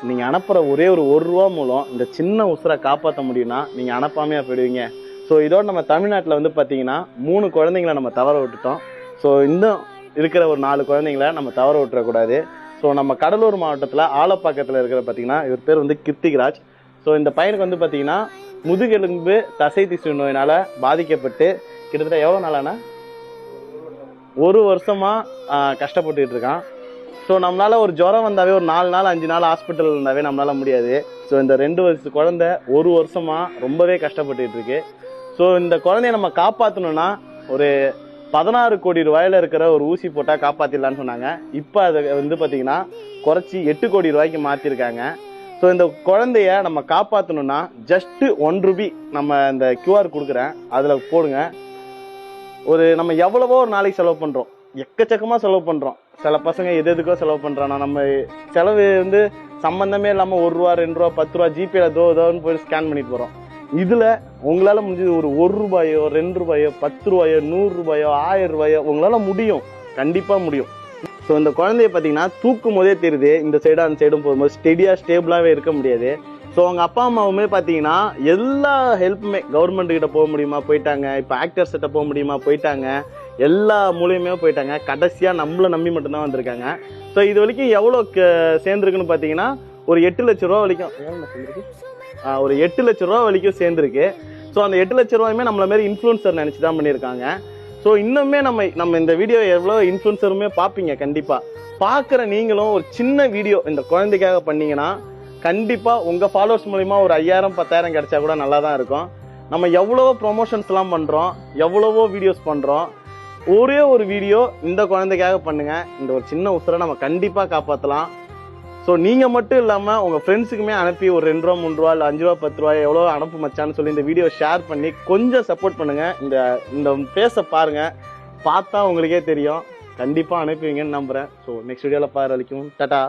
நீங்கள் அனுப்புகிற ஒரே ஒரு ரூபா மூலம் இந்த சின்ன உசுரை காப்பாற்ற முடியும்னா நீங்கள் அனுப்பாமையாக போயிடுவீங்க. ஸோ இதோட நம்ம தமிழ்நாட்டில் வந்து பார்த்தீங்கன்னா 3 குழந்தைங்களை நம்ம தவற விட்டுட்டோம். ஸோ இன்னும் இருக்கிற ஒரு 4 குழந்தைங்கள நம்ம தவற விட்டுறக்கூடாது. ஸோ நம்ம கடலூர் மாவட்டத்தில் ஆலப்பாக்கத்தில் இருக்கிற பார்த்தீங்கன்னா இவர் பேர் வந்து கிருத்திக்ராஜ். ஸோ இந்த பையனுக்கு வந்து பார்த்தீங்கன்னா முதுகெலும்பு தசை திசு நோயினால் பாதிக்கப்பட்டு கிட்டத்தட்ட எவ்வளோ நாளானா 1 வருஷமாக கஷ்டப்பட்டுட்டு இருக்கான். ஸோ நம்மளால் ஒரு ஜுரம் வந்தாவே ஒரு 4 நாள் 5 நாள் ஹாஸ்பிட்டல் இருந்தாவே நம்மளால் முடியாது. ஸோ இந்த 2 வயசு குழந்தை 1 வருஷமாக ரொம்பவே கஷ்டப்பட்டுட்டு இருக்கு. ஸோ இந்த குழந்தைய நம்ம காப்பாற்றணும்னா ஒரு 16 கோடி ரூபாயில இருக்கிற ஒரு ஊசி போட்டால் காப்பாற்றிடலான்னு சொன்னாங்க. இப்போ அதை வந்து பார்த்தீங்கன்னா குறைச்சி 8 கோடி ரூபாய்க்கு மாற்றிருக்காங்க. ஸோ இந்த குழந்தைய நம்ம காப்பாற்றணும்னா ஜஸ்ட்டு 1 ரூபி நம்ம இந்த QR கொடுக்குறேன், அதில் போடுங்க. நம்ம எவ்வளவோ ஒரு நாளைக்கு செலவு பண்ணுறோம், எக்கச்சக்கமாக செலவு பண்ணுறோம். சில பசங்க எதுக்கோ செலவு பண்ணுறானா, நம்ம செலவு வந்து சம்மந்தமே இல்லாமல் 1 ரூபா 2 ரூபா 10 ரூபா ஜிபேல தோன்னு போய் ஸ்கேன் பண்ணிட்டு போகிறோம். இதில் உங்களால் முடிஞ்சது ஒரு 1 ரூபாயோ 2 ரூபாயோ 10 ரூபாயோ 100 ரூபாயோ 1000 ரூபாயோ உங்களால் முடியும், கண்டிப்பாக முடியும். ஸோ இந்த குழந்தைய பார்த்தீங்கன்னா தூக்கும் போதே தெரியுது, இந்த சைடும் அந்த சைடும் போகும்போது ஸ்டேபிளாகவே இருக்க முடியாது. ஸோ அவங்க அப்பா அம்மாவுமே பார்த்தீங்கன்னா எல்லா ஹெல்ப்புமே கவர்மெண்ட் கிட்ட போக முடியுமா போயிட்டாங்க, இப்போ ஆக்டர்ஸ் கிட்ட போக முடியுமா போயிட்டாங்க, எல்லா மூலியமே போயிட்டாங்க. கடைசியாக நம்மளை நம்பி மட்டும்தான் வந்திருக்காங்க. ஸோ இது வரைக்கும் எவ்வளோ சேர்ந்துருக்குன்னு பார்த்தீங்கன்னா ஒரு 8 லட்ச ரூபா வரைக்கும் ஒரு 8 லட்ச ரூபா வரைக்கும் சேர்ந்துருக்கு. ஸோ அந்த 8 லட்ச ரூபாயுமே நம்மள மாதிரி இன்ஃப்ளூன்சர் நினச்சி தான் பண்ணியிருக்காங்க. ஸோ இன்னுமே நம்ம இந்த வீடியோ எவ்வளோ இன்ஃப்ளூன்சருமே பார்ப்பீங்க. கண்டிப்பாக பார்க்குற நீங்களும் ஒரு சின்ன வீடியோ இந்த குழந்தைக்காக பண்ணீங்கன்னா கண்டிப்பாக உங்கள் ஃபாலோவர்ஸ் மூலிமா ஒரு 5000 10,000 கிடைச்சா கூட நல்லா தான் இருக்கும். நம்ம எவ்வளவோ ப்ரொமோஷன்ஸ்லாம் பண்ணுறோம், எவ்வளவோ வீடியோஸ் பண்ணுறோம். ஒரே ஒரு வீடியோ இந்த குழந்தைக்காக பண்ணுங்கள். இந்த ஒரு சின்ன உசுரை நம்ம கண்டிப்பாக காப்பாற்றலாம். ஸோ நீங்கள் மட்டும் இல்லாமல் உங்கள் ஃப்ரெண்ட்ஸுக்குமே அனுப்பி ஒரு 2 ரூபா 3 ரூபா இல்லை 5 ரூபா 10 ரூபா எவ்வளோ அனுப்பு மச்சான்னு சொல்லி இந்த வீடியோ ஷேர் பண்ணி கொஞ்சம் சப்போர்ட் பண்ணுங்கள். இந்த ஃபேஸை பாருங்கள், பார்த்தா உங்களுக்கே தெரியும், கண்டிப்பாக அனுப்புவீங்கன்னு நம்புகிறேன். ஸோ நெக்ஸ்ட் வீடியோவில் பாரு வரைக்கும் டாடா.